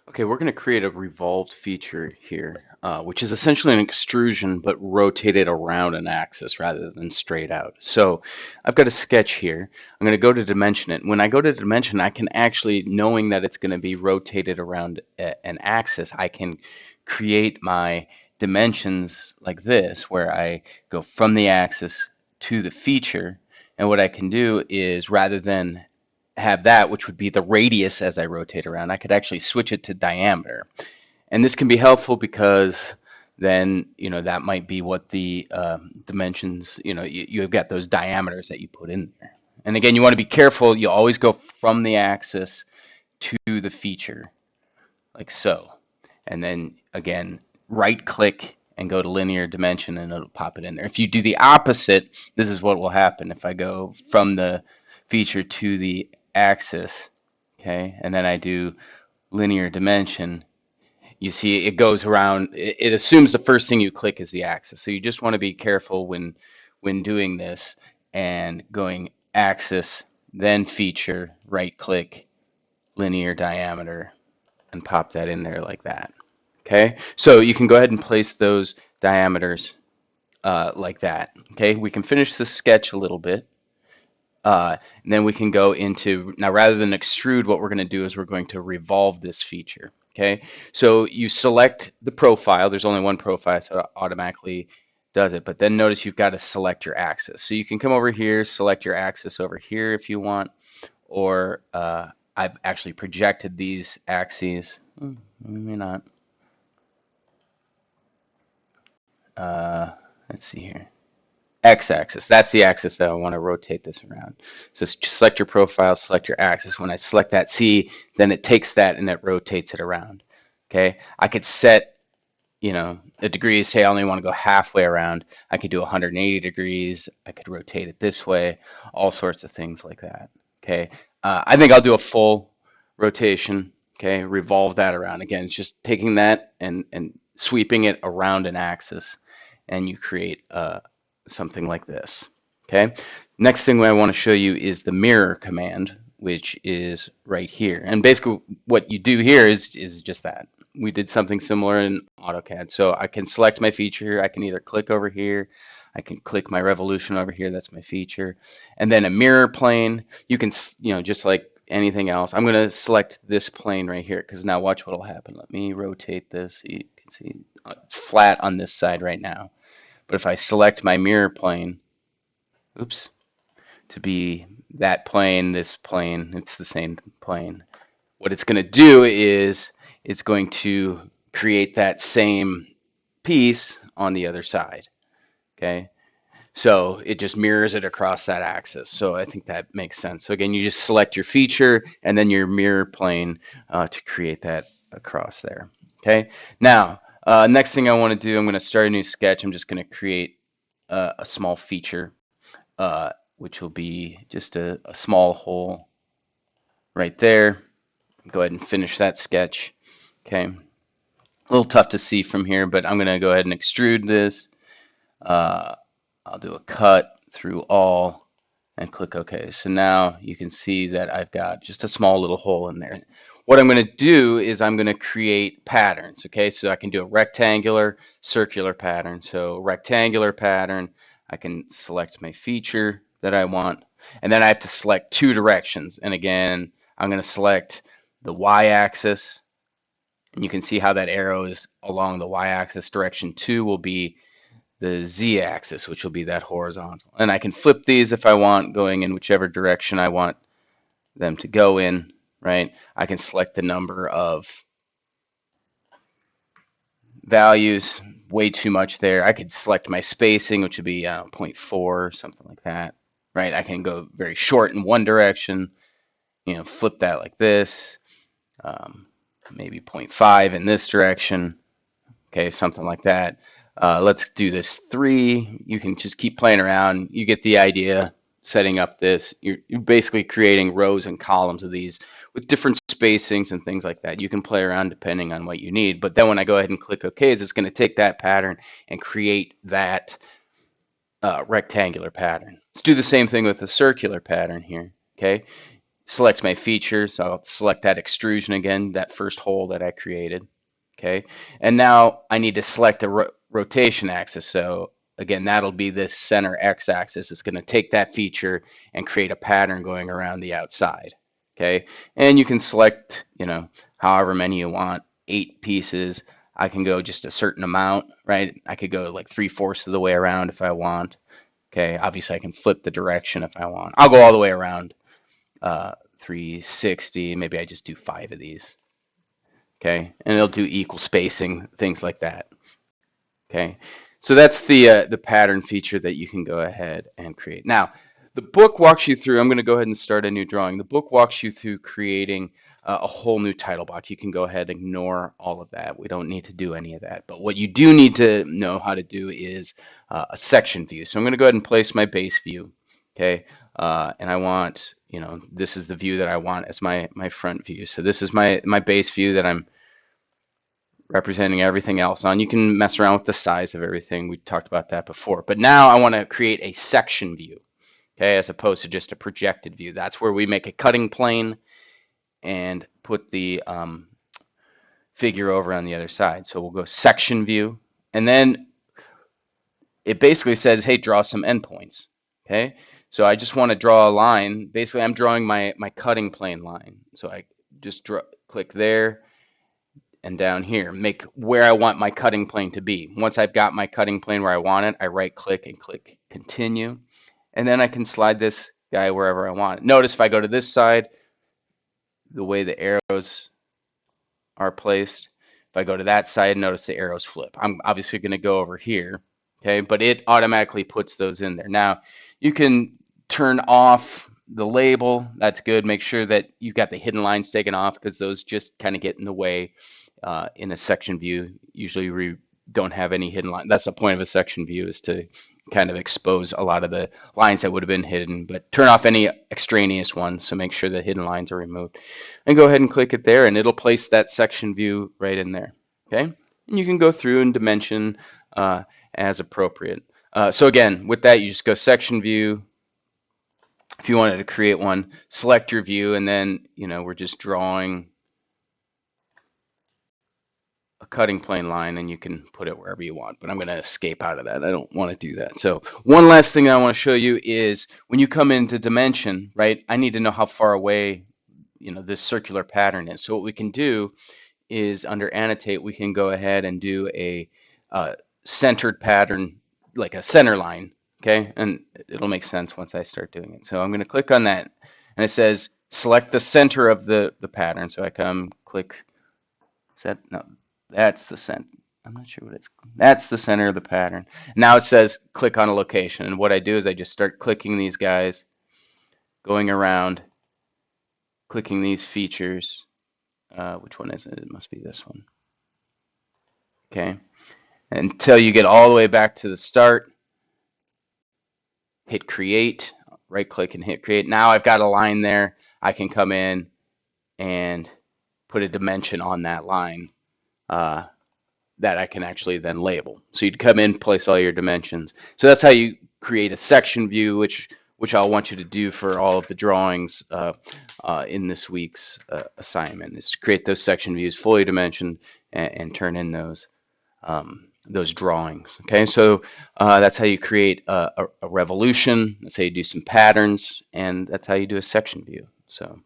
Okay, we're going to create a revolved feature here, which is essentially an extrusion, but rotated around an axis rather than straight out. So I've got a sketch here. I'm going to go to dimension it. When I go to dimension, I can actually, knowing that it's going to be rotated around an axis, I can create my dimensions like this, where I go from the axis to the feature. And what I can do is, rather than have that, which would be the radius as I rotate around, I could actually switch it to diameter. And this can be helpful because then, that might be what the dimensions, you've got those diameters that you put in there. And again, you want to be careful. You always go from the axis to the feature, like so. And then again, right click and go to linear dimension and it'll pop it in there. If you do the opposite, this is what will happen. If I go from the feature to the axis, okay, and then I do linear dimension, you see it goes around. It assumes the first thing you click is the axis. So you just want to be careful when doing this and going axis, then feature, right click, linear diameter, and pop that in there like that. Okay, so you can go ahead and place those diameters like that. Okay, we can finish the sketch a little bit. And then we can go into, now rather than extrude, what we're going to do is we're going to revolve this feature. Okay, so you select the profile. There's only one profile, so it automatically does it. But then notice you've got to select your axis. So you can come over here, select your axis over here if you want, or I've actually projected these axes. Maybe not. Let's see here. X-axis, that's the axis that I want to rotate this around. So select your profile, select your axis. When I select that C, then it takes that and it rotates it around. Okay, I could set, the degrees, say I only want to go halfway around. I could do 180 degrees. I could rotate it this way, all sorts of things like that. Okay, I think I'll do a full rotation. Okay, revolve that around. Again, it's just taking that and sweeping it around an axis, and you create something like this. Okay, next thing I want to show you is the mirror command, which is right here. And basically what you do here is just that. We did something similar in AutoCAD. So I can select my feature. I can either click over here. I can click my revolution over here. That's my feature. And then a mirror plane. You can, just like anything else, I'm going to select this plane right here, because now watch what will happen. Let me rotate this so you can see it's flat on this side right now. But if I select my mirror plane, oops, to be that plane, this plane, it's the same plane. What it's going to do is it's going to create that same piece on the other side. Okay, so it just mirrors it across that axis. So I think that makes sense. So again, you just select your feature and then your mirror plane to create that across there. Okay, now next thing I want to do, I'm going to start a new sketch. I'm just going to create a small feature, which will be just a small hole right there. Go ahead and finish that sketch. Okay, a little tough to see from here, but I'm going to go ahead and extrude this. I'll do a cut through all and click OK. So now you can see that I've got just a small little hole in there. What I'm going to do is I'm going to create patterns. Okay, so I can do a rectangular, circular pattern. So rectangular pattern, I can select my feature that I want, and then I have to select two directions. And again, I'm going to select the y-axis, and you can see how that arrow is along the y-axis. Direction 2 will be the z-axis, which will be that horizontal. And I can flip these if I want, going in whichever direction I want them to go in, right? I can select the number of values, way too much there. I could select my spacing, which would be 0.4 or something like that, right? I can go very short in one direction, flip that like this, maybe 0.5 in this direction, okay, something like that. Let's do this 3. You can just keep playing around. You get the idea. Setting up this, you're basically creating rows and columns of these with different spacings and things like that. You can play around depending on what you need. But then when I go ahead and click OK, it's going to take that pattern and create that rectangular pattern. Let's do the same thing with the circular pattern here. Okay, select my feature. So I'll select that extrusion again, that first hole that I created. Okay, and now I need to select a rotation axis. So again, that'll be this center x-axis. It's going to take that feature and create a pattern going around the outside. Okay, and you can select, however many you want, 8 pieces. I can go just a certain amount, right? I could go like 3/4 of the way around if I want. Okay, obviously I can flip the direction if I want. I'll go all the way around 360. Maybe I just do 5 of these. Okay, and it'll do equal spacing, things like that. Okay, so that's the pattern feature that you can go ahead and create. Now, the book walks you through. I'm going to go ahead and start a new drawing. The book walks you through creating a whole new title block. You can go ahead and ignore all of that. We don't need to do any of that. But what you do need to know how to do is a section view. So I'm going to go ahead and place my base view. Okay, and I want, this is the view that I want as my front view. So this is my base view that I'm representing everything else on. You can mess around with the size of everything. We talked about that before. But now I want to create a section view, okay, as opposed to just a projected view. That's where we make a cutting plane and put the figure over on the other side. So we'll go section view, and then it basically says, hey, draw some endpoints, okay? So I just want to draw a line. Basically, I'm drawing my cutting plane line. So I just click there, and down here, make where I want my cutting plane to be. Once I've got my cutting plane where I want it, I right click and click continue. And then I can slide this guy wherever I want. Notice if I go to this side, the way the arrows are placed. If I go to that side, notice the arrows flip. I'm obviously going to go over here, okay? But it automatically puts those in there. Now, you can turn off the label. That's good. Make sure that you've got the hidden lines taken off, because those just kind of get in the way. In a section view, usually we don't have any hidden line. That's the point of a section view, is to kind of expose a lot of the lines that would have been hidden, but turn off any extraneous ones. So make sure the hidden lines are removed, and go ahead and click it there, and it'll place that section view right in there. Okay, and you can go through and dimension as appropriate. So again, with that, you just go section view. If you wanted to create one, select your view, and then we're just drawing a cutting plane line, and you can put it wherever you want, but I'm going to escape out of that. I don't want to do that. So one last thing I want to show you is when you come into dimension, right, I need to know how far away this circular pattern is. So what we can do is under annotate, we can go ahead and do a centered pattern, like a center line, okay, and it'll make sense once I start doing it. So I'm going to click on that, and it says select the center of the pattern. So I come click, no, that's the center. I'm not sure what it's called. That's the center of the pattern. Now it says click on a location. And what I do is I just start clicking these guys, going around, clicking these features. Which one is it? It must be this one. Okay. Until you get all the way back to the start. Hit create. Right click and hit create. Now I've got a line there. I can come in and put a dimension on that line. That I can actually then label. So you'd come in, place all your dimensions. So that's how you create a section view, which I'll want you to do for all of the drawings in this week's assignment, is to create those section views, fully dimensioned, and turn in those drawings. Okay, so that's how you create a revolution. That's how you do some patterns, and that's how you do a section view. So.